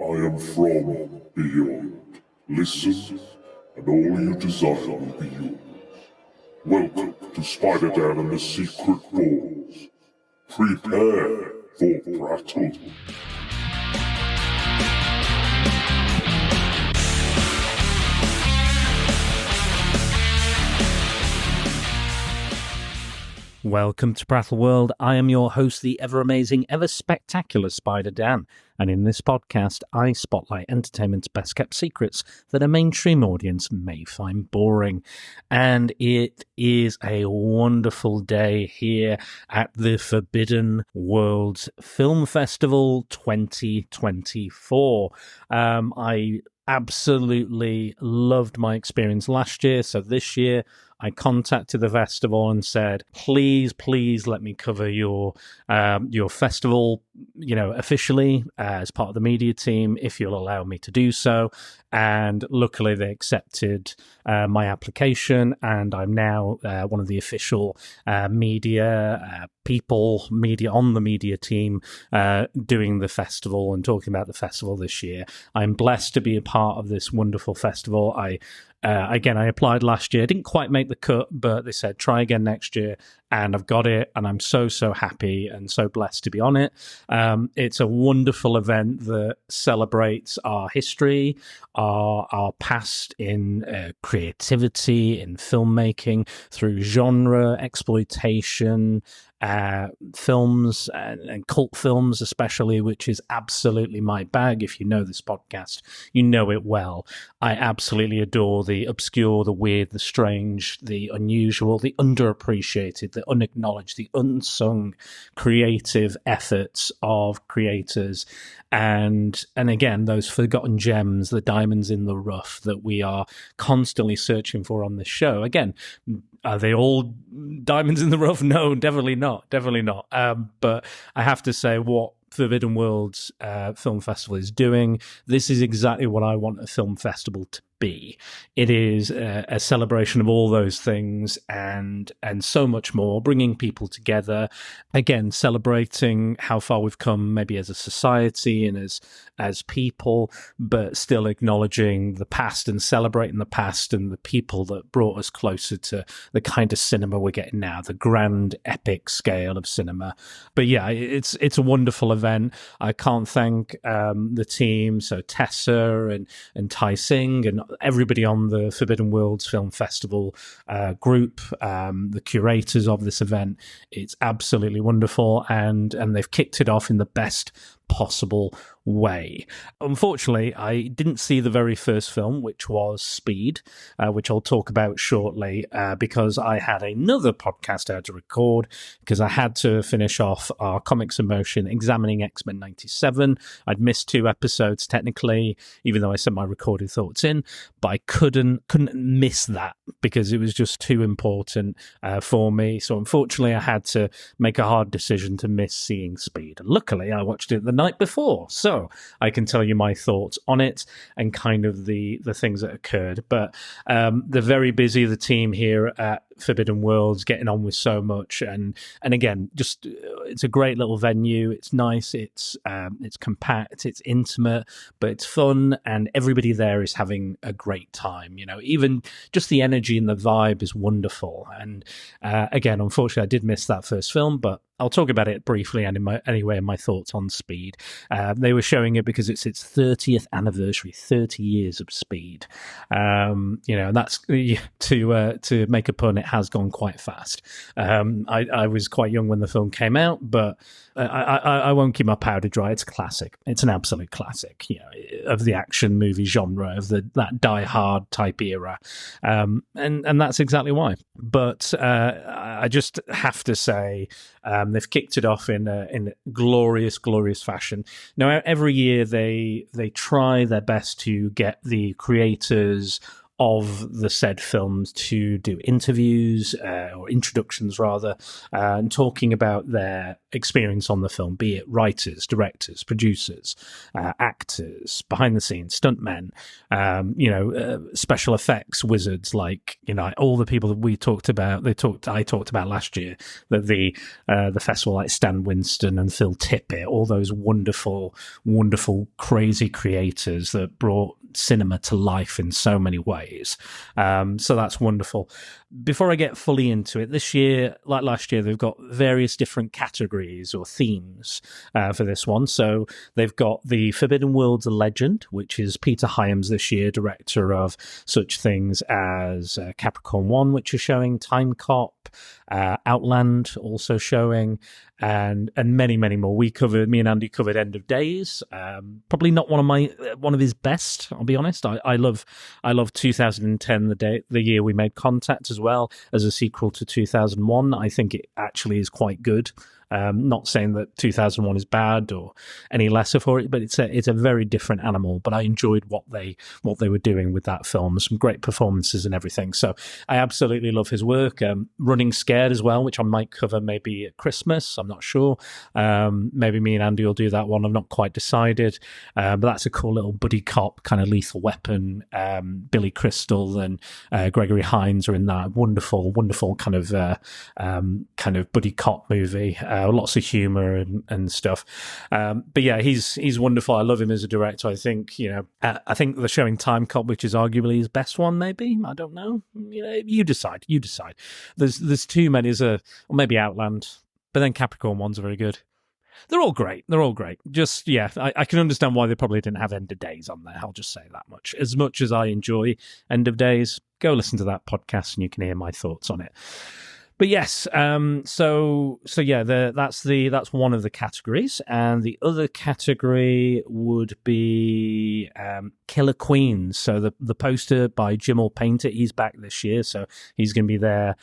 I am from beyond. Listen, and all you desire will be yours. Welcome to Spider-Dan and the Secret Balls. Prepare for Prattle. Welcome to Prattle World. I am your host, the ever-amazing, ever-spectacular Spider-Dan, and in this podcast, I spotlight entertainment's best-kept secrets that a mainstream audience may find boring. And it is a wonderful day here at the Forbidden Worlds Film Festival 2024. I absolutely loved my experience last year, so this year I contacted the festival and said, please let me cover your festival, officially as part of the media team, if you'll allow me to do so. And luckily they accepted my application, and I'm now one of the official media on the media team doing the festival and talking about the festival this year. I'm blessed to be a part of this wonderful festival. I applied last year. I didn't quite make the cut, but they said, try again next year. And I've got it. And I'm so happy and so blessed to be on it. It's a wonderful event that celebrates our history, our past in creativity, in filmmaking, through genre, exploitation, films and cult films especially, which is absolutely my bag. If you know this podcast, you know it well. I absolutely adore the obscure, the weird, the strange, the unusual, the underappreciated, the unacknowledged, the unsung creative efforts of creators, and again, those forgotten gems, the diamonds in the rough that we are constantly searching for on this show. Again, are they all diamonds in the rough? No, definitely not. But I have to say, what Forbidden Worlds Film Festival is doing, this is exactly what I want a film festival to be. It is a celebration of all those things and so much more, bringing people together, again, celebrating how far we've come maybe as a society and as people, but still acknowledging the past and celebrating the past and the people that brought us closer to the kind of cinema we're getting now, the grand epic scale of cinema. But yeah, it's a wonderful event. I can't thank the team, so Tessa and Tai Singh and everybody on the Forbidden Worlds Film Festival group, the curators of this event. It's absolutely wonderful, and they've kicked it off in the best possible way. Unfortunately, I didn't see the very first film, which was Speed, which I'll talk about shortly, because I had another podcast I had to record, because I had to finish off our Comics in Motion examining X-Men 97. I'd missed 2 episodes technically, even though I sent my recorded thoughts in, but I couldn't miss that because it was just too important for me. So unfortunately, I had to make a hard decision to miss seeing Speed. And luckily, I watched it the night before, so I can tell you my thoughts on it and kind of the things that occurred. But they're very busy, the team here at Forbidden Worlds, getting on with so much, and again, just it's a great little venue. It's nice, it's compact, it's intimate, but it's fun, and everybody there is having a great time. Even just the energy and the vibe is wonderful. And again, unfortunately, I did miss that first film, but I'll talk about it briefly and in my thoughts on Speed. They were showing it because it's its 30th anniversary, 30 years of Speed. And that's to make a pun. It has gone quite fast. I was quite young when the film came out, but I won't keep my powder dry. It's a classic. It's an absolute classic, of the action movie genre, of that Die Hard type era, and that's exactly why. But I just have to say, they've kicked it off in a glorious fashion. Now, every year they try their best to get the creators of the said films to do interviews or introductions rather, and talking about their experience on the film, be it writers, directors, producers, actors, behind the scenes, stuntmen, special effects wizards, like, all the people that we talked about. I talked about last year, that the festival, like Stan Winston and Phil Tippett, all those wonderful, wonderful, crazy creators that brought cinema to life in so many ways. So that's wonderful. Before I get fully into it, this year, like last year, they've got various different categories or themes for this one. So they've got the Forbidden Worlds Legend, which is Peter Hyams this year, director of such things as Capricorn 1, which is showing, Time Cop, Outland also showing, and many, many more. Me and Andy covered End of Days. Probably not one of his best, I'll be honest. I love 2010, the year we made contact, as well as a sequel to 2001. I think it actually is quite good. Not saying that 2001 is bad or any lesser for it, but it's a very different animal. But I enjoyed what they were doing with that film. Some great performances and everything. So I absolutely love his work. Running Scared as well, which I might cover maybe at Christmas. I'm not sure. Maybe me and Andy will do that one. I've not quite decided. But that's a cool little buddy cop, kind of Lethal Weapon. Billy Crystal and Gregory Hines are in that wonderful, wonderful kind of buddy cop movie. Lots of humor and stuff. But yeah, he's wonderful. I love him as a director. I think, I think they're showing Time Cop, which is arguably his best one, maybe. I don't know. You decide. There's too many, or maybe Outland. But then Capricorn ones are very good. They're all great. Just, yeah, I can understand why they probably didn't have End of Days on there. I'll just say that much. As much as I enjoy End of Days, go listen to that podcast and you can hear my thoughts on it. But yes, so yeah, that's one of the categories, and the other category would be Killer Queens. So the poster by Jim All Painter, he's back this year, so he's going to be there,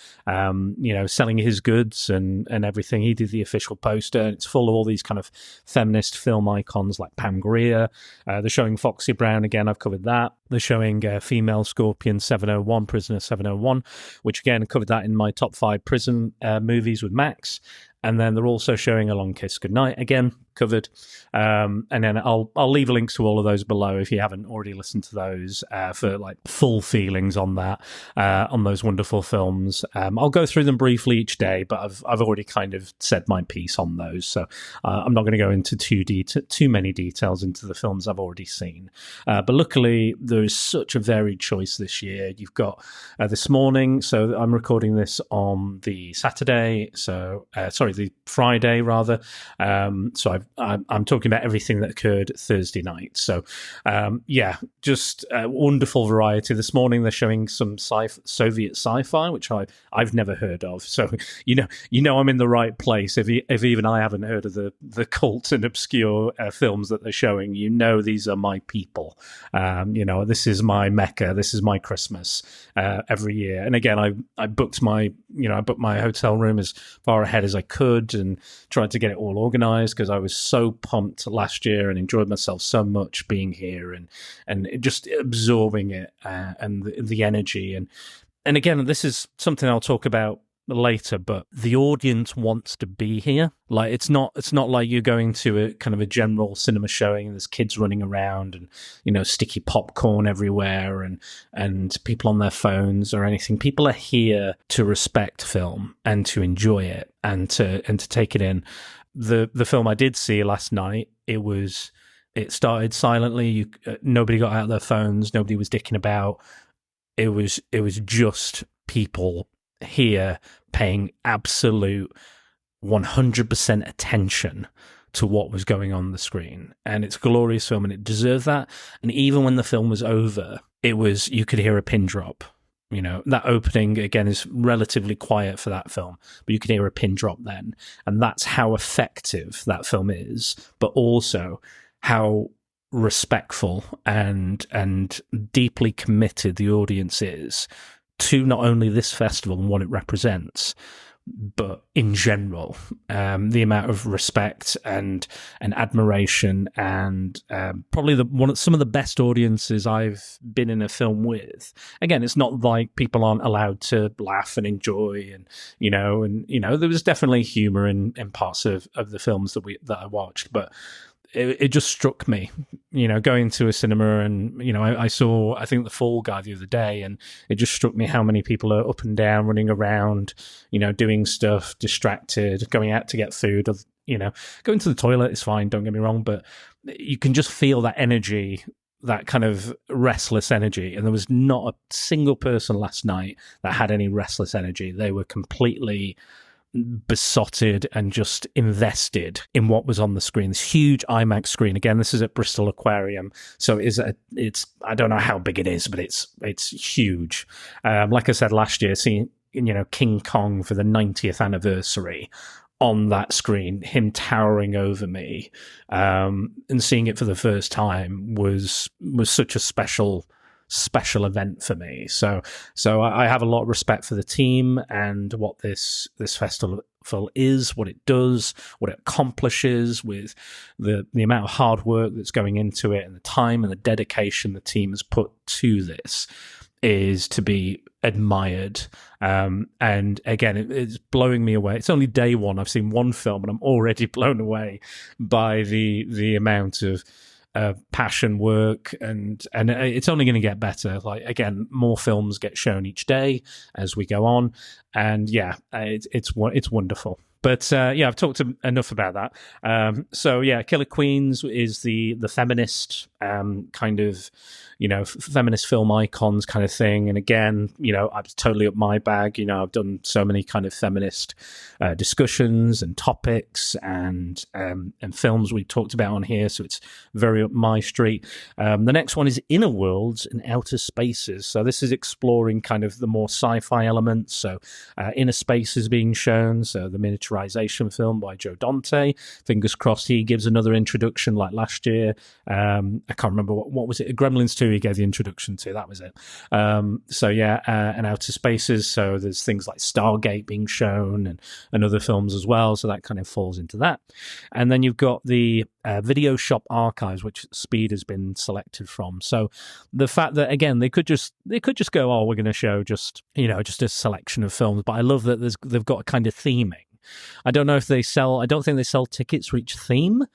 selling his goods and everything. He did the official poster, and it's full of all these kind of feminist film icons like Pam Grier. They're showing Foxy Brown again. I've covered that. They're showing Female Scorpion 701, Prisoner 701, which again, I covered that in my top 5 prison movies with Max. And then they're also showing A Long Kiss Goodnight, again, covered. And then I'll leave links to all of those below if you haven't already listened to those for like full feelings on that, on those wonderful films. I'll go through them briefly each day, but I've already kind of said my piece on those. So I'm not going to go into too many details into the films I've already seen. But luckily, there is such a varied choice this year. You've got this morning, so I'm recording this on the Saturday, the Friday rather. So I'm talking about everything that occurred Thursday night. So just a wonderful variety. This morning they're showing some Soviet sci-fi, which I've never heard of. So I'm in the right place. If even I haven't heard of the cult and obscure films that they're showing, these are my people. This is my Mecca. This is my Christmas every year. And again, I booked my hotel room as far ahead as I could and tried to get it all organized because I was so pumped last year and enjoyed myself so much being here and just absorbing it and the energy. And again, this is something I'll talk about later, but the audience wants to be here. Like it's not like you're going to a kind of a general cinema showing and there's kids running around and sticky popcorn everywhere and people on their phones or anything. People are here to respect film and to enjoy it and to take it in. The film I did see last night, it started silently. Nobody got out their phones, nobody was dicking about. It was just people here paying absolute 100% attention to what was going on the screen, and it's a glorious film and it deserved that. And even when the film was over, you could hear a pin drop. That opening again is relatively quiet for that film, but you can hear a pin drop then, and that's how effective that film is, but also how respectful and deeply committed the audience is to not only this festival and what it represents, but in general, the amount of respect and admiration, and probably some of the best audiences I've been in a film with. Again, it's not like people aren't allowed to laugh and enjoy, and there was definitely humor in parts of the films that I watched, but it just struck me, going to a cinema, and I saw, I think, The Fall Guy the other day, and it just struck me how many people are up and down, running around, doing stuff, distracted, going out to get food, going to the toilet is fine, don't get me wrong, but you can just feel that energy, that kind of restless energy. And there was not a single person last night that had any restless energy. They were completely besotted and just invested in what was on the screen. This huge IMAX screen. Again, this is at Bristol Aquarium, so it's I don't know how big it is, but it's huge. Like I said last year, seeing King Kong for the 90th anniversary on that screen, him towering over me, and seeing it for the first time was such a special event for me. So I have a lot of respect for the team and what this festival is, what it does, what it accomplishes, with the amount of hard work that's going into it, and the time and the dedication the team has put to this is to be admired. And again, it's blowing me away. It's only day one. I've seen one film and I'm already blown away by the amount of passion, work, and it's only going to get better. Like, again, more films get shown each day as we go on, and it's wonderful. But I've talked enough about that. Killer Queens is the feminist kind of, feminist film icons kind of thing. And again, I was totally up my bag. I've done so many kind of feminist discussions and topics and films we talked about on here, so it's very up my street. The next one is Inner Worlds and Outer Spaces. So this is exploring kind of the more sci-fi elements. So Inner Spaces being shown, so the miniaturization film by Joe Dante. Fingers crossed he gives another introduction like last year. I can't remember what was it, Gremlins 2 he gave the introduction to, that was it. And Outer Spaces, so there's things like Stargate being shown and other films as well, so that kind of falls into that. And then you've got the video shop archives, which Speed has been selected from. So the fact that, again, they could just go, oh, we're going to show just a selection of films, but I love that they've got a kind of theming. I don't think they sell tickets for each theme,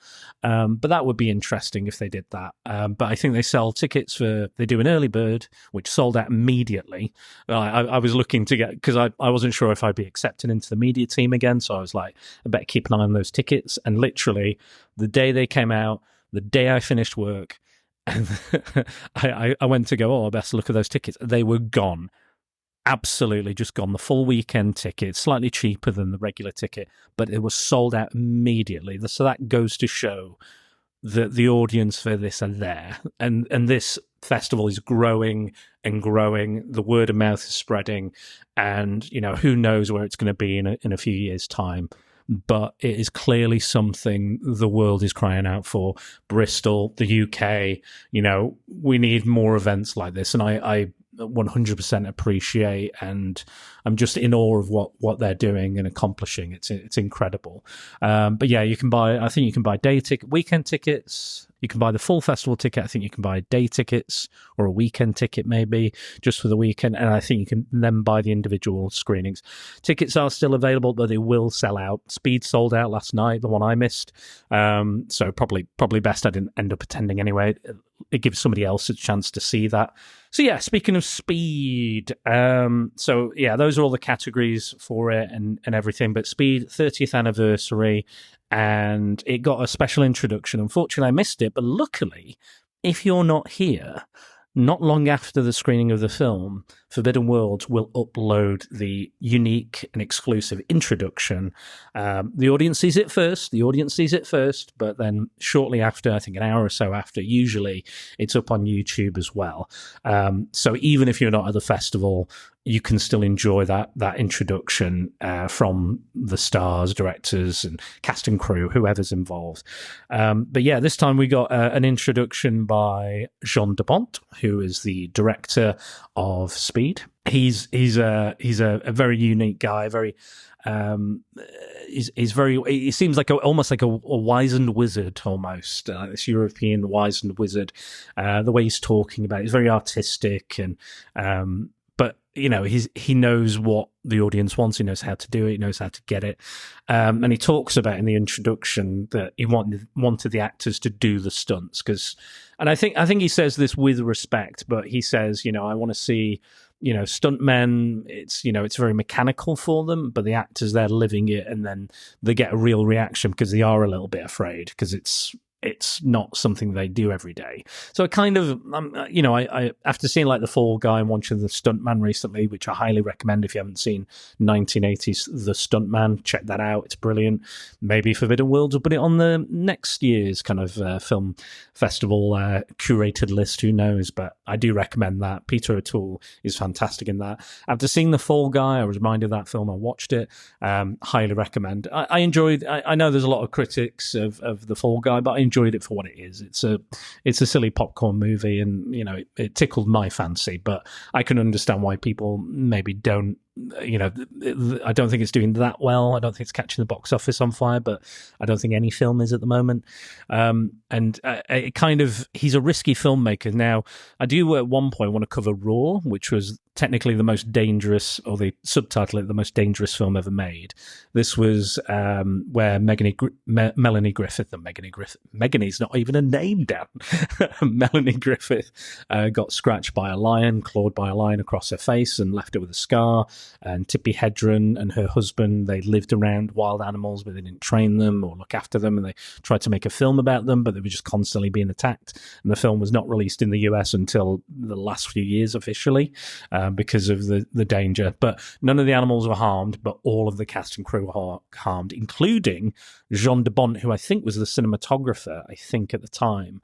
but that would be interesting if they did that. But I think they sell tickets they do an early bird, which sold out immediately. I was looking to get, because I wasn't sure if I'd be accepted into the media team again, so I was like, I better keep an eye on those tickets. And literally, the day they came out, the day I finished work, and I went to go, oh, I best look at those tickets. They were gone. Absolutely just gone. The full weekend ticket, slightly cheaper than the regular ticket, but it was sold out immediately. So that goes to show that the audience for this are there, and this festival is growing and growing. The word of mouth is spreading, and who knows where it's going to be in a few years' time. But it is clearly something the world is crying out for. Bristol, the UK, we need more events like this, and I 100% appreciate, and I'm just in awe of what they're doing and accomplishing. It's incredible. But yeah, you can buy weekend tickets. You can buy the full festival ticket. I think you can buy day tickets or a weekend ticket maybe just for the weekend. And I think you can then buy the individual screenings. Tickets are still available, but they will sell out. Speed sold out last night, the one I missed. So probably best I didn't end up attending anyway. It gives somebody else a chance to see that. So yeah, speaking of Speed, those are all the categories for it and everything. But Speed, 30th anniversary, and it got a special introduction. Unfortunately, I missed it, but luckily, if you're not here, not long after the screening of the film, Forbidden Worlds will upload the unique and exclusive introduction. The audience sees it first, but then shortly after, I think an hour or so after, usually it's up on YouTube as well. So even if you're not at the festival, you can still enjoy that introduction from the stars, directors, and cast and crew, whoever's involved. But yeah, this time we got an introduction by Jan De Bont, who is the director of Speed. He's a very unique guy, very He's very. He seems like almost like a wizened wizard, almost this European wizened wizard. The way he's talking about it, he's very artistic, and but he knows what the audience wants. He knows how to do it. He knows how to get it. And he talks about in the introduction that he wanted the actors to do the stunts and I think he says this with respect, but he says, I want to see, stuntmen. It's very mechanical for them, but the actors, they're living it, and then they get a real reaction because they are a little bit afraid because it's not something they do every day. So it kind of, I after seeing like The Fall Guy and watching The Stuntman recently, which I highly recommend if you haven't seen 1980s The Stuntman, check that out. It's brilliant. Maybe Forbidden Worlds will put it on the next year's kind of film festival curated list. Who knows? But I do recommend that. Peter O'Toole is fantastic in that. After seeing The Fall Guy, I was reminded of that film. I watched it. Highly recommend. I enjoyed. I know there's a lot of critics of The Fall Guy, but I enjoyed it for what it is. It's a silly popcorn movie, and it tickled my fancy. But I can understand why people maybe don't. I don't think it's doing that well. I don't think it's catching the box office on fire, but I don't think any film is at the moment. It kind of, he's a risky filmmaker. Now, I do at one point want to cover Raw, which was technically the most dangerous, or the subtitle, the most dangerous film ever made. This was where Melanie Griffith, Meganie's not even a name, Dan. Melanie Griffith got scratched by a lion, clawed by a lion across her face, and left her with a scar. And Tippi Hedren and her husband, they lived around wild animals, but they didn't train them or look after them, and they tried to make a film about them, but they were just constantly being attacked. And the film was not released in the US until the last few years officially, because of the danger. But none of the animals were harmed, but all of the cast and crew were harmed, including Jan De Bont, who I think was the cinematographer, at the time.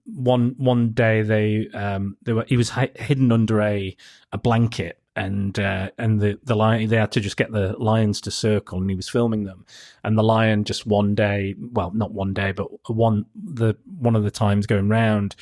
One day he was hidden under a blanket, and the lion, they had to just get the lions to circle, and he was filming them. And the lion just one day, well, not one day, but one of the times going round,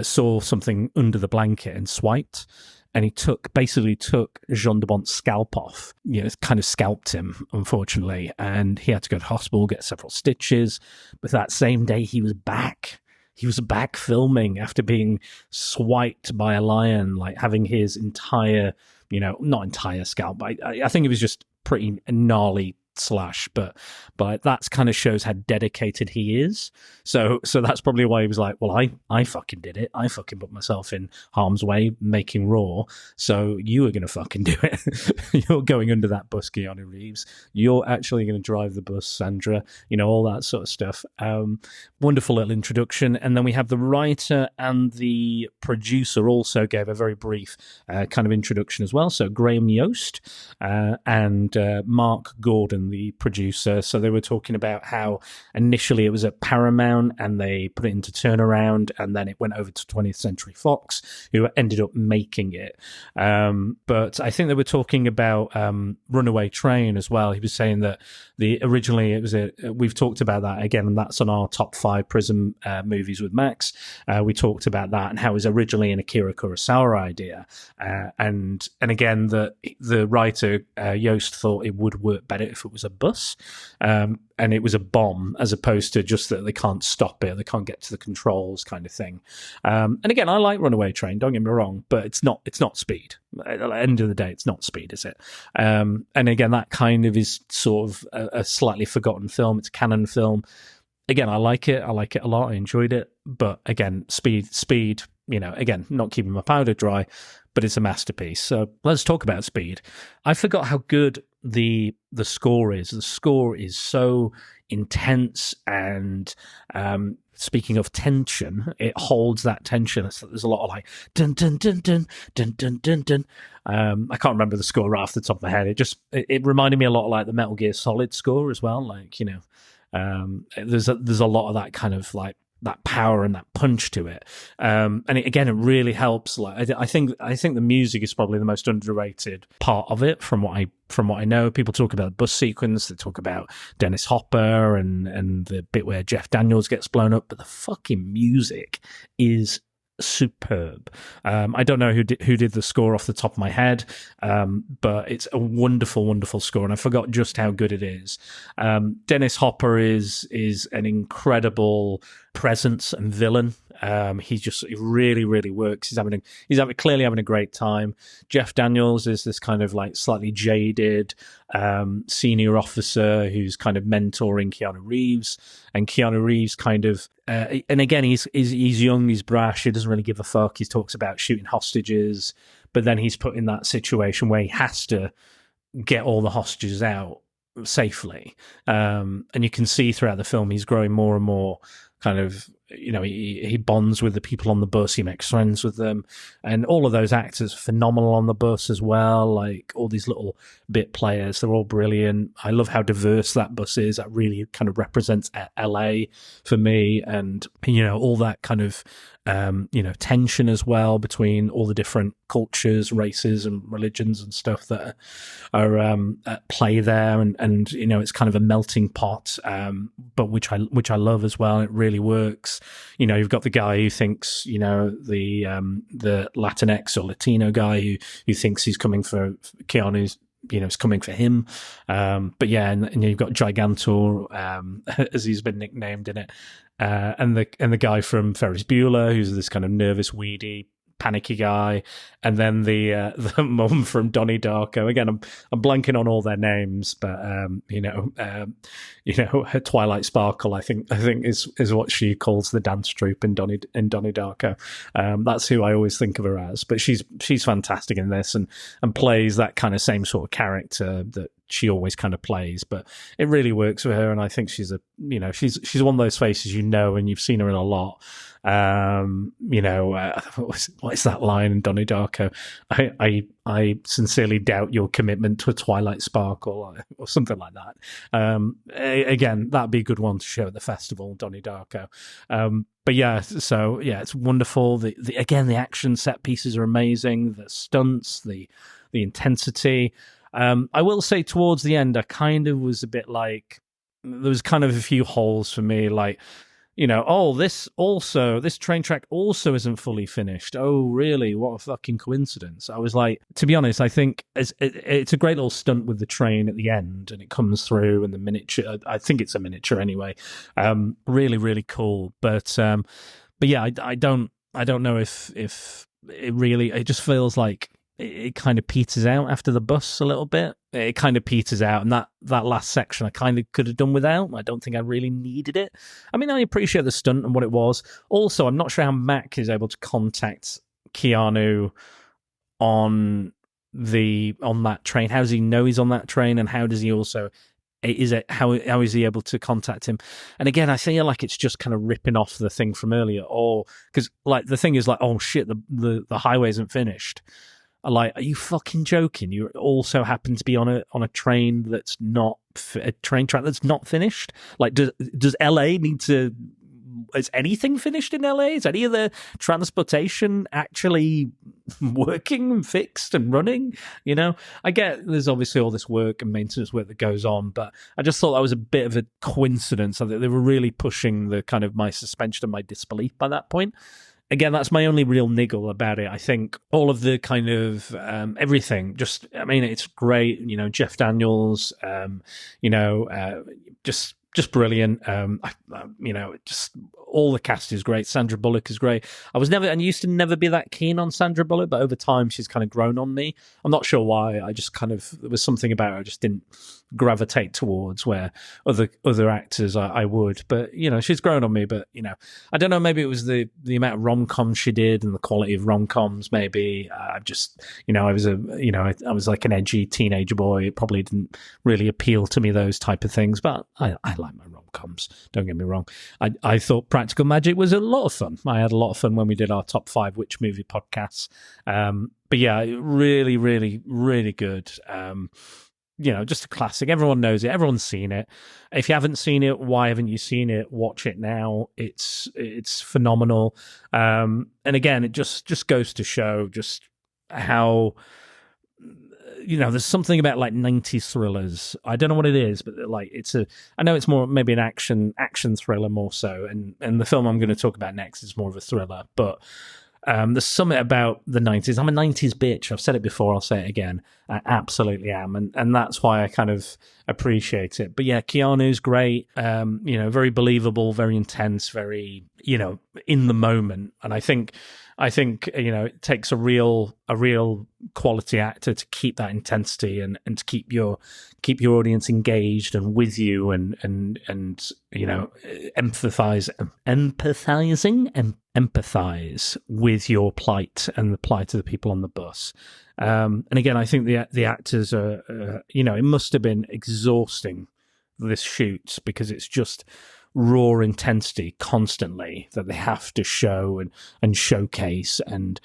saw something under the blanket and swiped. And he basically took Jan De Bont's scalp off. Kind of scalped him, unfortunately. And he had to go to hospital, get several stitches. But that same day, he was back. He was back filming after being swiped by a lion, like having his entire, not entire scalp, but I think it was just pretty gnarly slash, but that's kind of shows how dedicated he is. So that's probably why he was like, well, I fucking did it. I fucking put myself in harm's way making Raw. So you are going to fucking do it. You're going under that bus, Keanu Reeves. You're actually going to drive the bus, Sandra. All that sort of stuff. Wonderful little introduction. And then we have the writer and the producer also gave a very brief kind of introduction as well. So Graham Yost and Mark Gordon, the producer. So they were talking about how initially it was at Paramount and they put it into Turnaround, and then it went over to 20th Century Fox, who ended up making it. But I think they were talking about Runaway Train as well. He was saying that originally it was we've talked about that again, and that's on our top 5 Prism movies with Max. We talked about that and how it was originally an Akira Kurosawa idea. And again, the writer, Yost, thought it would work better if it was a bus, and it was a bomb, as opposed to just that they can't stop it, they can't get to the controls kind of thing. And again, I like Runaway Train, don't get me wrong, but it's not Speed. At the end of the day, it's not Speed, is it? And again, that kind of is sort of a slightly forgotten film. It's a canon film. Again, I like it a lot. I enjoyed it. But again, Speed, again, not keeping my powder dry, but it's a masterpiece. So let's talk about Speed. I forgot how good the score is. The score is so intense, and speaking of tension, it holds that tension. There's a lot of like dun dun dun dun dun dun dun dun. I can't remember the score right off the top of my head. It reminded me a lot of like the Metal Gear Solid score as well. Like, there's a lot of that kind of like that power and that punch to it, and it really helps. Like I think the music is probably the most underrated part of it. From what I know, people talk about the bus sequence, they talk about Dennis Hopper and the bit where Jeff Daniels gets blown up, but the fucking music is superb. I don't know who did the score off the top of my head, but it's a wonderful, wonderful score, and I forgot just how good it is. Dennis Hopper is an incredible presence and villain. He really, really works. He's clearly having a great time. Jeff Daniels is this kind of like slightly jaded senior officer who's kind of mentoring Keanu Reeves, and Keanu Reeves kind of and again he's young, he's brash, he doesn't really give a fuck. He talks about shooting hostages, but then he's put in that situation where he has to get all the hostages out safely, and you can see throughout the film he's growing more and more kind of, you know, he bonds with the people on the bus, he makes friends with them, and all of those actors are phenomenal on the bus as well. Like all these little bit players, they're all brilliant. I love how diverse that bus is. That really kind of represents LA for me, and you know, all that kind of you know, tension as well between all the different cultures, races, and religions and stuff that are at play there, and you know, it's kind of a melting pot, but which I love as well. It really works. You know, you've got the guy who thinks, you know, the Latinx or Latino guy who thinks he's coming for Keanu's, you know, it's coming for him. But yeah, and you've got Gigantor, as he's been nicknamed in it, and the guy from Ferris Bueller, who's this kind of nervous, weedy, panicky guy, and then the mum from Donnie Darko. Again, I'm blanking on all their names, but you know, her Twilight Sparkle, I think is what she calls the dance troupe in Donnie Darko. That's who I always think of her as. But she's fantastic in this, and plays that kind of same sort of character that she always kind of plays, but it really works for her. And I think she's one of those faces, you know, and you've seen her in a lot. You know, what is that line in Donnie Darko? I sincerely doubt your commitment to a Twilight Sparkle, or something like that. Again, that'd be a good one to show at the festival, Donnie Darko. But yeah, so yeah, it's wonderful. Again, the action set pieces are amazing. The stunts, the intensity. I will say towards the end, I kind of was a bit like, there was kind of a few holes for me, like, you know, this train track also isn't fully finished. Oh, really? What a fucking coincidence. I was like, to be honest, I think it's a great little stunt with the train at the end, and it comes through, and the miniature, I think it's a miniature anyway. Really, really cool. But yeah, I don't know if it really, it just feels like it kind of peters out after the bus a little bit. It kind of peters out, and that last section I kind of could have done without. I don't think I really needed it. I mean, I appreciate the stunt and what it was. Also, I'm not sure how Mac is able to contact Keanu on that train. How does he know he's on that train, and how does he also... how is he able to contact him? And again, I feel like it's just kind of ripping off the thing from earlier, or because like the thing is like, oh shit, the highway isn't finished. Like, are you fucking joking? You also happen to be on a train that's not a train track that's not finished. Like, does LA need to? Is anything finished in LA? Is any of the transportation actually working and fixed and running? You know, I get there's obviously all this work and maintenance work that goes on, but I just thought that was a bit of a coincidence. I think they were really pushing the kind of my suspension of my disbelief by that point. Again, that's my only real niggle about it. I think all of the kind of everything, just, I mean, it's great. You know, Jeff Daniels, you know, just brilliant. You know, just all the cast is great. Sandra Bullock is great. I used to never be that keen on Sandra Bullock, but over time she's kind of grown on me. I'm not sure why. I just kind of, there was something about her I just didn't gravitate towards, where other actors I would. But, you know, she's grown on me. But, you know, I don't know, maybe it was the amount of rom-coms she did and the quality of rom-coms, maybe. Just, you know, I was like an edgy teenage boy. It probably didn't really appeal to me, those type of things. But I like my rom-coms, don't get me wrong. I thought Practical Magic was a lot of fun. I had a lot of fun when we did our top 5 witch movie podcasts. But yeah, really, really, really good. You know, just a classic. Everyone knows it. Everyone's seen it. If you haven't seen it, why haven't you seen it? Watch it now. It's phenomenal. And again, it just goes to show just how, you know, there's something about like 90s thrillers. I don't know what it is, but like I know it's more maybe an action thriller more so. And the film I'm going to talk about next is more of a thriller, but There's something about the 90s. I'm a 90s bitch. I've said it before. I'll say it again. I absolutely am. And that's why I kind of appreciate it. But yeah, Keanu's great. Very believable, very intense, very, in the moment. And I think, it takes a real quality actor to keep that intensity and to keep your audience engaged and with you and empathize with your plight and the plight of the people on the bus. And again, I think the actors are, it must have been exhausting, this shoot, because it's just raw intensity constantly that they have to show and showcase and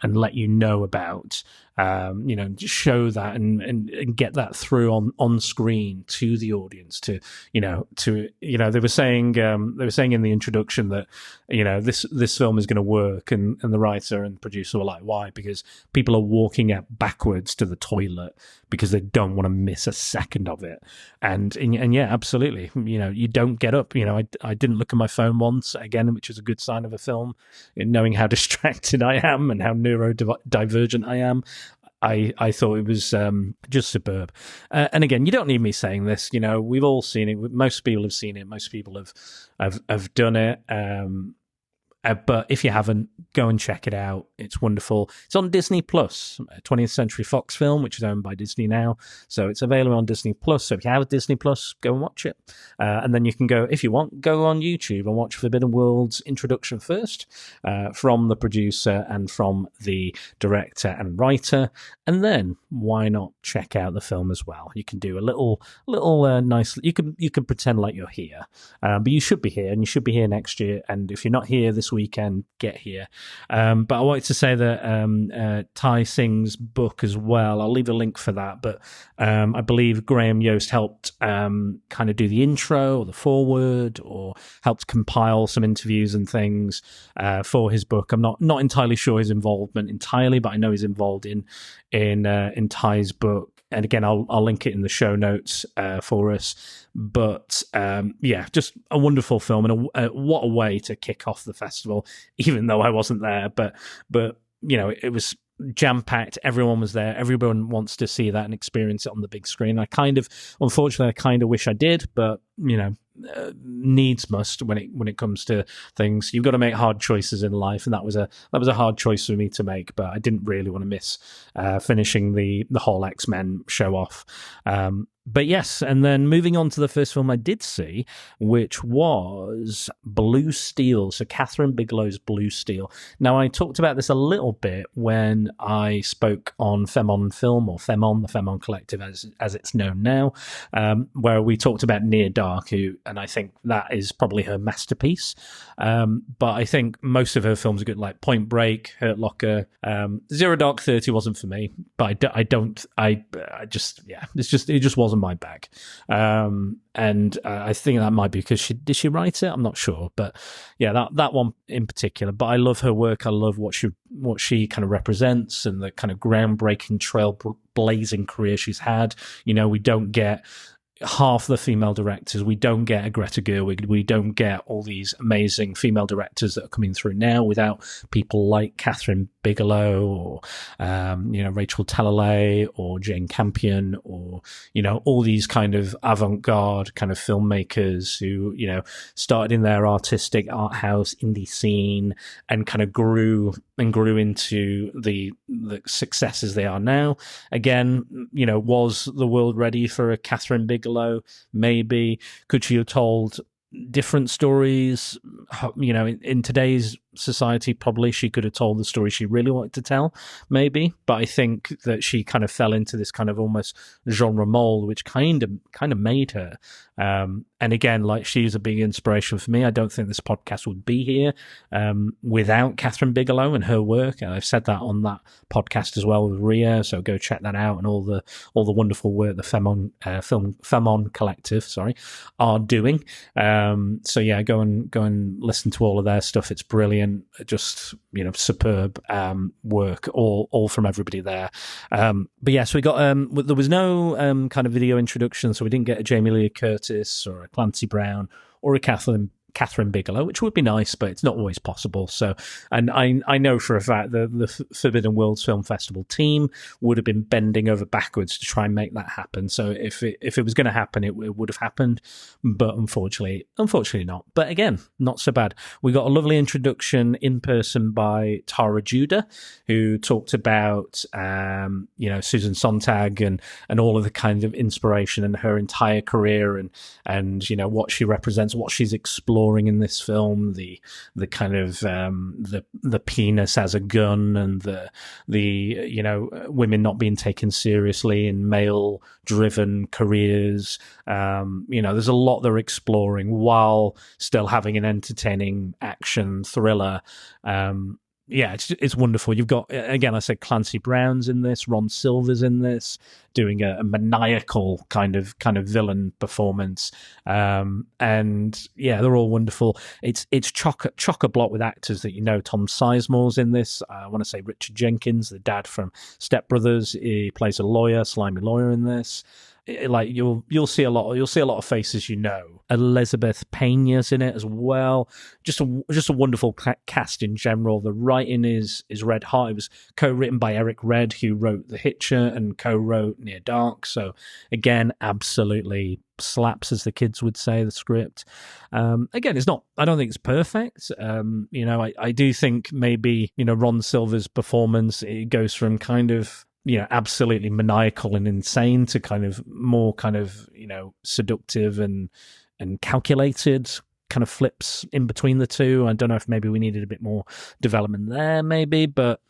let you know about, just show that and get that through on screen to the audience they were saying in the introduction that, this film is going to work, and the writer and producer were like, why? Because people are walking out backwards to the toilet because they don't want to miss a second of it. And yeah, absolutely. You don't get up. I didn't look at my phone once, again, which is a good sign of a film, in knowing how distracted I am and how neurodivergent I am. I thought it was just superb. And again, you don't need me saying this. We've all seen it. Most people have seen it. Most people have done it. But if you haven't, go and check it out. It's wonderful. It's on Disney Plus, a 20th Century Fox film, which is owned by Disney now. So it's available on Disney Plus. So if you have a Disney Plus, go and watch it. And then you can go, if you want, go on YouTube and watch Forbidden World's introduction first, from the producer and from the director and writer. And then why not check out the film as well? You can do a little nice. You can pretend like you're here, but you should be here, and you should be here next year. And if you're not here this weekend, get here. But I wanted to say that Tai Singh's book as well, I'll leave a link for that, but I believe Graham Yost helped kind of do the intro or the foreword, or helped compile some interviews and things for his book. I'm not entirely sure his involvement entirely, but I know he's involved in Tai's book. And again, I'll link it in the show notes for us. But just a wonderful film, and what a way to kick off the festival, even though I wasn't there. But it was jam-packed. Everyone was there. Everyone wants to see that and experience it on the big screen. Unfortunately, I kind of wish I did, but needs must when it comes to things. You've got to make hard choices in life, and that was a hard choice for me to make. But I didn't really want to miss finishing the whole X-Men show off. But yes, and then moving on to the first film I did see, which was Blue Steel. So Kathryn Bigelow's Blue Steel. Now, I talked about this a little bit when I spoke on Femme On Film, or Femme On, the Femme On Collective as it's known now, where we talked about Near Dark, and I think that is probably her masterpiece. But I think most of her films are good, like Point Break, Hurt Locker. Zero Dark 30 wasn't for me, but it just wasn't my bag. And I think that might be because did she write it? I'm not sure, but yeah, that one in particular. But I love her work. I love what she kind of represents, and the kind of groundbreaking, trailblazing career she's had. We don't get half the female directors. We don't get a Greta Gerwig. We don't get all these amazing female directors that are coming through now without people like Kathryn Bigelow, or Rachel Talalay, or Jane Campion, or all these kind of avant-garde kind of filmmakers who started in their artistic art house indie scene and kind of grew into the successes they are now. Again, was the world ready for a Kathryn Bigelow? Maybe. Could she have told different stories? In today's society, probably she could have told the story she really wanted to tell, maybe. But I think that she kind of fell into this kind of almost genre mold, which kind of made her. And again, like, she's a big inspiration for me. I don't think this podcast would be here without Kathryn Bigelow and her work. And I've said that on that podcast as well with Ria, so go check that out, and all the wonderful work the Femme On Collective, are doing. So yeah, go and listen to all of their stuff. It's brilliant. Just superb work, all from everybody there. But yeah, so we got there was no kind of video introduction, so we didn't get a Jamie Lee Curtis or a Clancy Brown or a Kathleen Kathryn Bigelow, which would be nice, but it's not always possible. So, and I know for a fact that the Forbidden Worlds Film Festival team would have been bending over backwards to try and make that happen. So if it was going to happen, it would have happened, but unfortunately not. But again, not so bad. We got a lovely introduction in person by Tarah Judah, who talked about Susan Sontag and all of the kind of inspiration and her entire career and what she represents, what she's exploring in this film, the kind of the penis as a gun, and the women not being taken seriously in male driven careers. There's a lot they're exploring while still having an entertaining action thriller. It's wonderful. You've got, again, I said Clancy Brown's in this, Ron Silver's in this, doing a maniacal kind of villain performance. They're all wonderful. It's chock-a-block with actors that Tom Sizemore's in this. I want to say Richard Jenkins, the dad from Step Brothers. He plays a slimy lawyer in this. You'll see a lot of faces. Elizabeth Pena's in it as well. Just a wonderful cast in general. The writing is red hot. It was co-written by Eric Red, who wrote The Hitcher and co-wrote Near Dark. So again, absolutely slaps, as the kids would say, the script. Again, it's not, I don't think it's perfect. I do think maybe Ron Silver's performance, it goes from kind of absolutely maniacal and insane to kind of more seductive and calculated kind of flips in between the two. I don't know if maybe we needed a bit more development there, maybe, but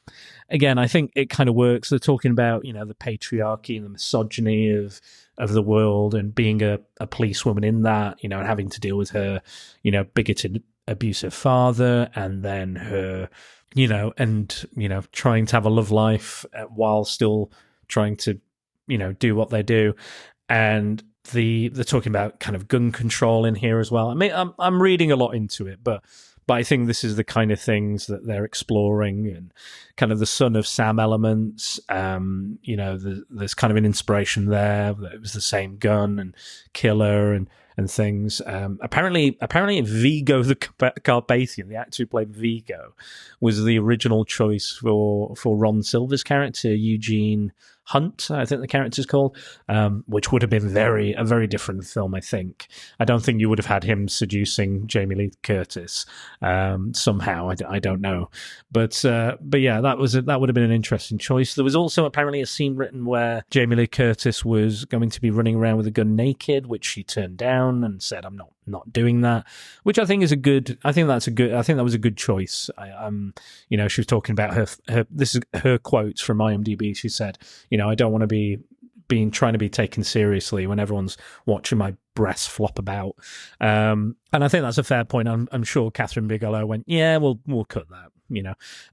again, I think it kind of works. They're talking about the patriarchy and the misogyny of the world, and being a policewoman in that, and having to deal with her bigoted, abusive father, and then her trying to have a love life while still trying to, do what they do. And they're talking about kind of gun control in here as well. I mean, I'm reading a lot into it, but I think this is the kind of things that they're exploring, and kind of the Son of Sam elements. There's kind of an inspiration there that it was the same gun and killer and things. Apparently Vigo the Carpathian, the actor who played Vigo, was the original choice for Ron Silver's character, Eugene Hunt, I think the character's called, which would have been a very different film, I think. I don't think you would have had him seducing Jamie Lee Curtis somehow. I don't know. But yeah, that would have been an interesting choice. There was also apparently a scene written where Jamie Lee Curtis was going to be running around with a gun naked, which she turned down and said, "I'm not doing that," which I think is I think that was a good choice. She was talking about her this is her quotes from IMDb. She said, "I don't want to be trying to be taken seriously when everyone's watching my breasts flop about." And I think that's a fair point. I'm sure Kathryn Bigelow went, "Yeah, we'll cut that."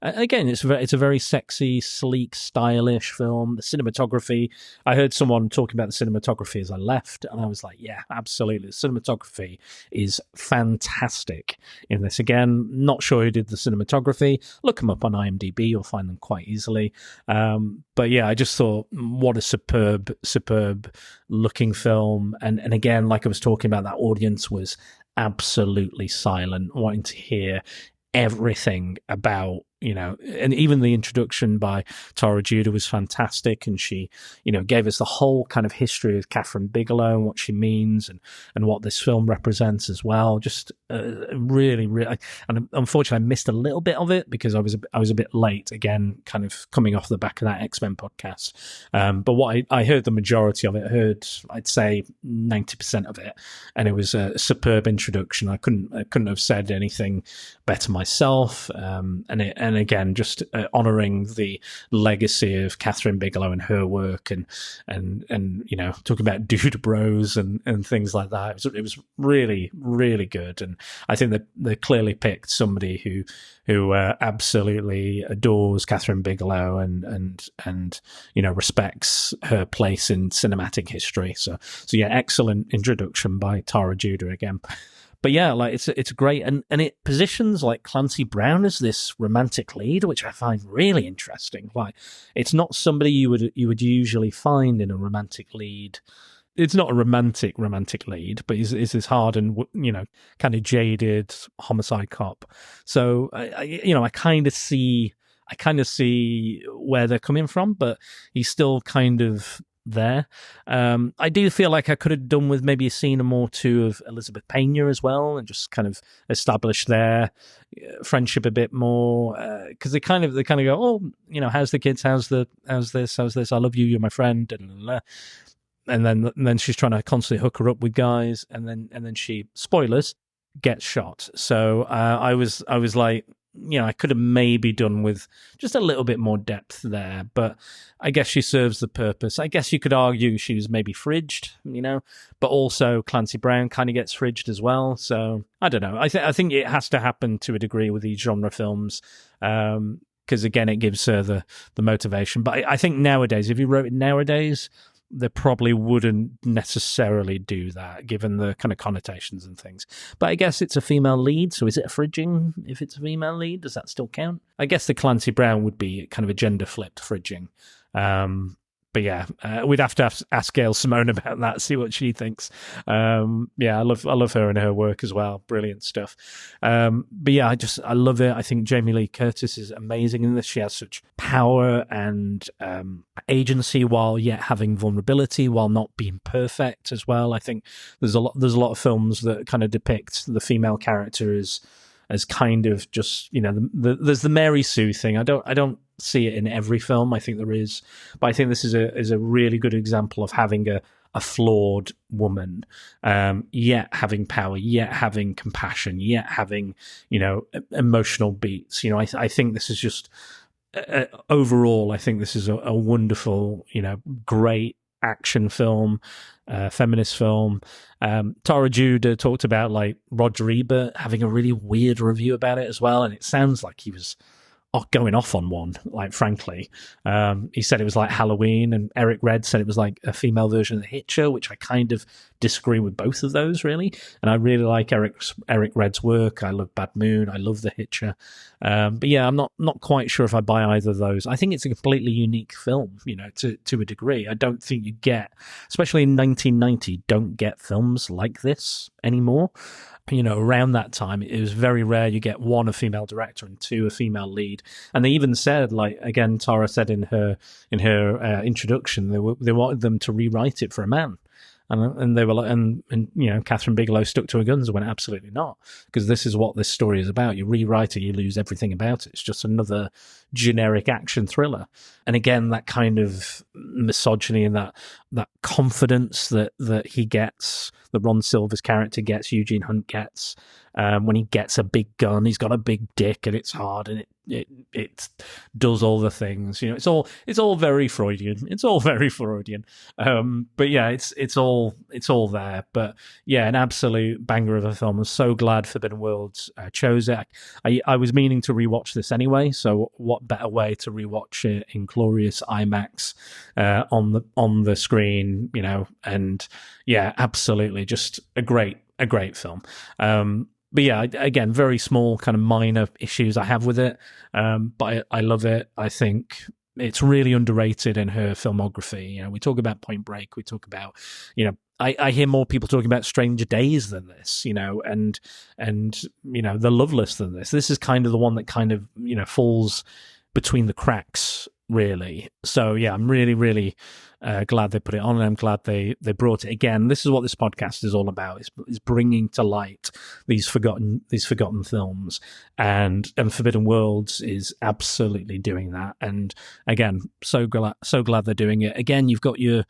Again, it's a very sexy, sleek, stylish film. The cinematography, I heard someone talking about the cinematography as I left, and I was like, yeah, absolutely. The cinematography is fantastic in this. Again, not sure who did the cinematography. Look them up on IMDb, you'll find them quite easily. But yeah, I just thought, what a superb looking film. And again, like I was talking about, that audience was absolutely silent, wanting to hear everything about, and even the introduction by Tarah Judah was fantastic, and she, gave us the whole kind of history of Kathryn Bigelow and what she means and what this film represents as well. Just really, and unfortunately I missed a little bit of it because I was a bit late, again, kind of coming off the back of that X-Men podcast. But what I heard the majority of it, I'd say 90% of it, and it was a superb introduction. I couldn't have said anything better myself. And again, just honouring the legacy of Kathryn Bigelow and her work, and talking about dude bros and things like that. It was really, really good, and I think that they clearly picked somebody who absolutely adores Kathryn Bigelow and respects her place in cinematic history. So yeah, excellent introduction by Tarah Judah again. But yeah, it's great, and it positions Clancy Brown as this romantic lead, which I find really interesting. It's not somebody you would usually find in a romantic lead it's not a romantic lead, but is this hardened, kind of jaded homicide cop. So I kind of see where they're coming from, but he's still kind of there. I do feel like I could have done with maybe a scene or more too of Elizabeth Pena as well, and just kind of establish their friendship a bit more, because they kind of go, oh, how's the kids, how's this, I love you, you're my friend, and then she's trying to constantly hook her up with guys, and then she, spoilers, gets shot. So I was like, I could have maybe done with just a little bit more depth there, but I guess she serves the purpose. I guess you could argue she was maybe fridged, but also Clancy Brown kind of gets fridged as well. So I don't know. I think it has to happen to a degree with these genre films, because again, it gives her the motivation. But I think nowadays, if you wrote it nowadays, they probably wouldn't necessarily do that, given the kind of connotations and things. But I guess it's a female lead, so is it a fridging if it's a female lead? Does that still count? I guess the Clancy Brown would be kind of a gender-flipped fridging. But yeah, we'd have to ask Gail Simone about that, see what she thinks. Yeah, I love her and her work as well. Brilliant stuff. But yeah, I love it. I think Jamie Lee Curtis is amazing in this. She has such power and agency while yet having vulnerability, while not being perfect as well. I think there's a lot of films that kind of depict the female character as kind of just, there's the Mary Sue thing. I don't see it in every film. I think there is, but I think this is a really good example of having a flawed woman, yet having power, yet having compassion, yet having, emotional beats. I think this is just overall, I think this is a wonderful, great action film, feminist film. Tara Judah talked about like Roger Ebert having a really weird review about it as well, and it sounds like he was going off on one, like, frankly. He said it was like Halloween, and Eric Red said it was like a female version of The Hitcher, which I kind of disagree with both of those, really. And I really like Eric Red's work. I love Bad Moon. I love The Hitcher. But yeah, I'm not quite sure if I buy either of those. I think it's a completely unique film, to a degree. I don't think you get, especially in 1990, don't get films like this anymore. Around that time, it was very rare you get one, a female director, and two, a female lead. And they even said, like, again, Tara said in her introduction, they wanted them to rewrite it for a man. And they were like, and Kathryn Bigelow stuck to her guns and went, absolutely not, because this is what this story is about. You rewrite it, you lose everything about it. It's just another generic action thriller. And again, that kind of misogyny and that confidence that he gets, that Ron Silver's character gets, Eugene Hunt gets, when he gets a big gun, he's got a big dick and it's hard and it does all the things. It's all very Freudian. It's all very Freudian. But yeah, it's all there. But yeah, an absolute banger of a film. I'm so glad Forbidden Worlds chose it. I was meaning to rewatch this anyway, so what better way to rewatch it in glorious IMAX on the screen, and yeah, absolutely, just a great film. But yeah, again, very small kind of minor issues I have with it, but I love it. I think it's really underrated in her filmography. We talk about Point Break, we talk about, I hear more people talking about Stranger Days than this, and The Loveless than this. This is kind of the one that kind of, falls between the cracks, really. So yeah, I'm really, really glad they put it on, and I'm glad they brought it again. This is what this podcast is all about: is bringing to light these forgotten films, and Forbidden Worlds is absolutely doing that. And again, so glad they're doing it. Again, you've got your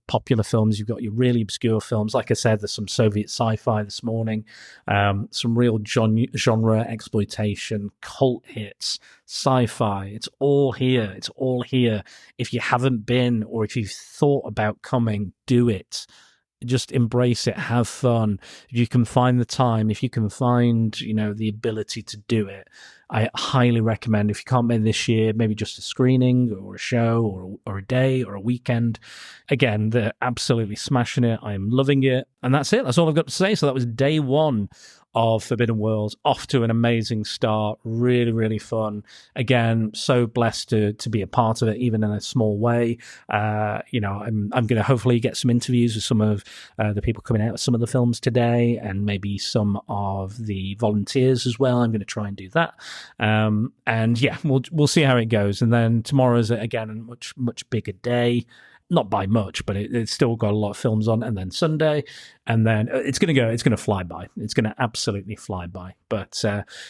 popular films, you've got your really obscure films. Like I said, there's some Soviet sci-fi this morning, some real genre exploitation, cult hits, sci-fi. It's all here. It's all here. If you haven't been, or if you've thought about coming, do it. Just embrace it. Have fun. If you can find the time, if you can find, the ability to do it, I highly recommend, if you can't make this year, maybe just a screening or a show or a day or a weekend. Again, they're absolutely smashing it. I'm loving it. And that's it. That's all I've got to say. So that was day one of Forbidden Worlds, off to an amazing start. Really, really fun. Again, so blessed to be a part of it, even in a small way. I'm going to hopefully get some interviews with some of the people coming out with some of the films today, and maybe some of the volunteers as well. I'm going to try and do that. And yeah, we'll see how it goes. And then tomorrow's again a much bigger day. Not by much, but it's still got a lot of films on, and then Sunday, and then it's going to fly by. It's going to absolutely fly by. But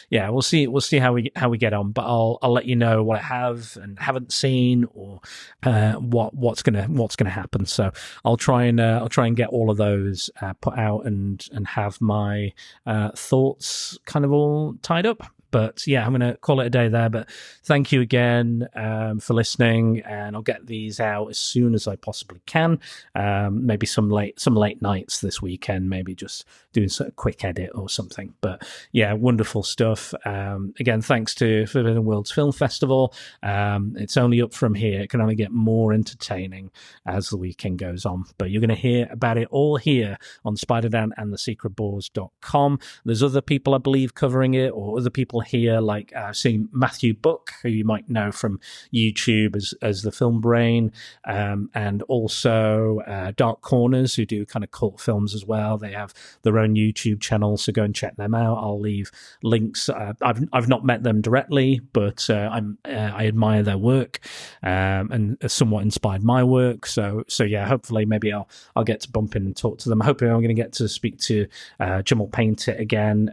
yeah, we'll see how we get on. But I'll let you know what I have and haven't seen, or what's gonna happen. So I'll try and get all of those put out and have my thoughts kind of all tied up. But yeah, I'm going to call it a day there. But thank you again for listening, and I'll get these out as soon as I possibly can. Maybe some late nights this weekend, maybe just doing a quick edit or something. But yeah, wonderful stuff. Again, thanks to Forbidden Worlds Film Festival. It's only up from here. It can only get more entertaining as the weekend goes on. But you're going to hear about it all here on Spider-Dan and thesecretboars.com. There's other people, I believe, covering it, or other people here, like I've seen Matthew Buck, who you might know from YouTube as the Film Brain, and also Dark Corners, who do kind of cult films as well. They have their own YouTube channel, so go and check them out. I'll leave links. I've not met them directly, but I admire their work, and somewhat inspired my work. So yeah, hopefully maybe I'll get to bump in and talk to them. Hoping I'm going to get to speak to Jamal Paint It again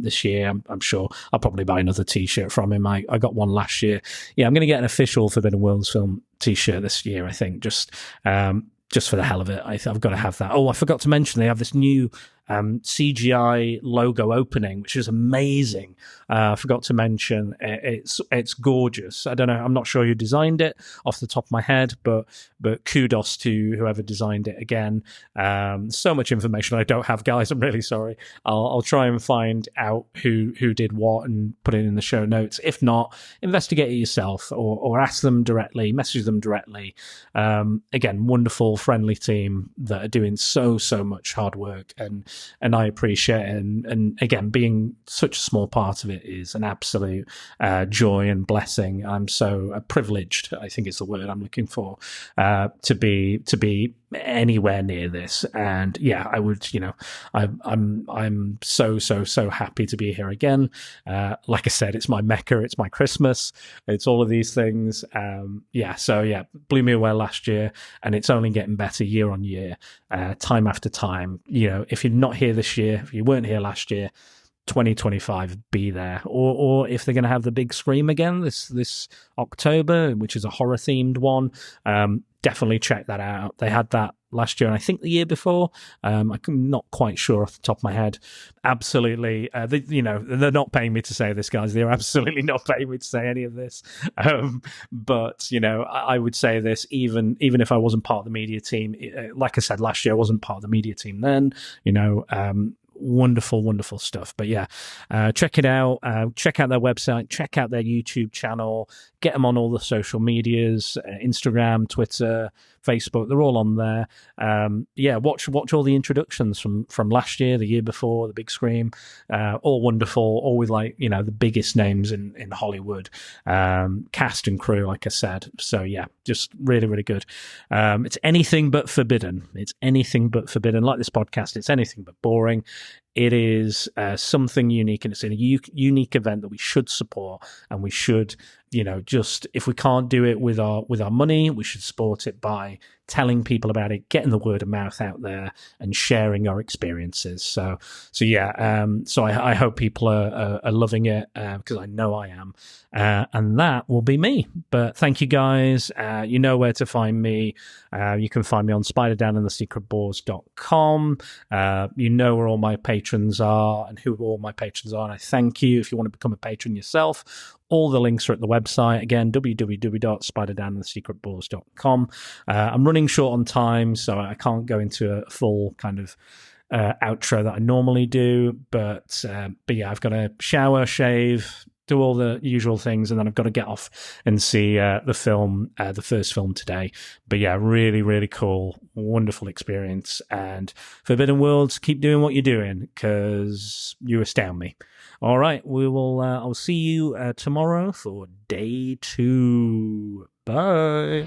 this year. I'm sure I'll probably buy another t-shirt from him. I got one last year. Yeah, I'm going to get an official Forbidden Worlds film t-shirt this year, I think, just for the hell of it. I've got to have that. Oh, I forgot to mention, they have this new CGI logo opening, which is amazing. I forgot to mention, it's gorgeous. I don't know, I'm not sure who designed it off the top of my head, but kudos to whoever designed it again. So much information I don't have, guys. I'm really sorry. I'll try and find out who did what and put it in the show notes. If not, investigate it yourself, or ask them directly, message them directly. Again, wonderful, friendly team that are doing so much hard work, and I appreciate it. And again, being such a small part of it is an absolute joy and blessing. I'm so privileged, I think is the word I'm looking for, to be anywhere near this. And yeah, I would, I'm so happy to be here again. Like I said, it's my Mecca, it's my Christmas, it's all of these things. So blew me away last year, and it's only getting better year on year, time after time. If you're not here this year, if you weren't here last year, 2025, be there. Or if they're going to have the big Scream again this October, which is a horror themed one, definitely check that out. They had that last year, and I think the year before. I'm not quite sure off the top of my head. Absolutely, they're not paying me to say this, guys. They're absolutely not paying me to say any of this. But I would say this even if I wasn't part of the media team. Like I said, last year I wasn't part of the media team then. Wonderful stuff. But yeah, check it out. Check out their website, check out their YouTube channel, get them on all the social medias, Instagram, Twitter, Facebook. They're all on there. Watch all the introductions from last year, the year before, the big Scream. All wonderful, all with the biggest names in Hollywood, cast and crew, like I said. So yeah, just really good. It's anything but forbidden. It's anything but forbidden. Like this podcast, it's anything but boring. It is something unique, and it's a unique event that we should support, and we should, just, if we can't do it with our money, we should support it by telling people about it, getting the word of mouth out there, and sharing our experiences. So I hope people are loving it, because I know I am, and that will be me. But thank you, guys. You know where to find me. You can find me on Spider-Dan and thesecretboars.com. You know where all my patrons are and who all my patrons are, and I thank you. If you want to become a patron yourself, all the links are at the website. Again, www.spiderdanandthesecretboars.com. I'm running short on time, so I can't go into a full kind of outro that I normally do. But yeah, I've got to shower, shave, do all the usual things, and then I've got to get off and see the film, the first film today. But yeah, really, really cool, wonderful experience. And Forbidden Worlds, keep doing what you're doing, because you astound me. All right, we will. I'll see you tomorrow for day 2. Bye.